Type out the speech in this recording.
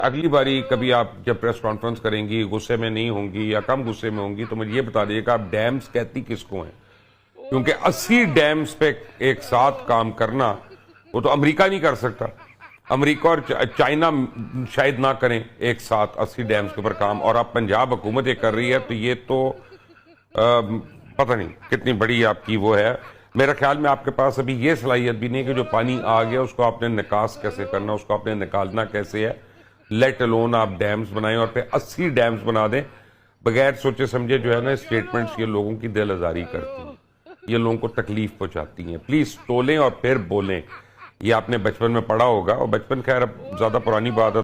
अगली बारी कभी आप जब प्रेस कॉन्फ्रेंस करेंगी, गुस्से में नहीं होंगी या कम गुस्से में होंगी, तो मुझे ये बता दीजिएगा आप डैम्स कहती किसको हैं? क्योंकि 80 डैम्स पे एक साथ काम करना वो तो अमेरिका नहीं कर सकता। अमेरिका और चाइना शायद ना करें एक साथ 80 डैम्स के ऊपर काम, और अब पंजाब हुकूमत ये कर रही है, तो ये तो पता नहीं कितनी बड़ी आपकी वो है। मेरा ख्याल में आपके पास अभी ये सलाहियत भी नहीं कि जो पानी आ गया उसको आपने निकास कैसे करना, उसको आपने निकालना कैसे है। लेट अलोन आप डैम्स बनाएं और फिर 80 डैम्स बना दें बगैर सोचे समझे। जो है ना, स्टेटमेंट्स ये लोगों की दिल आजारी करती हैं, ये लोगों को तकलीफ पहुंचाती हैं। प्लीज तोलें और फिर बोलें। ये आपने बचपन में पढ़ा होगा, और बचपन खैर अब ज्यादा पुरानी बात है।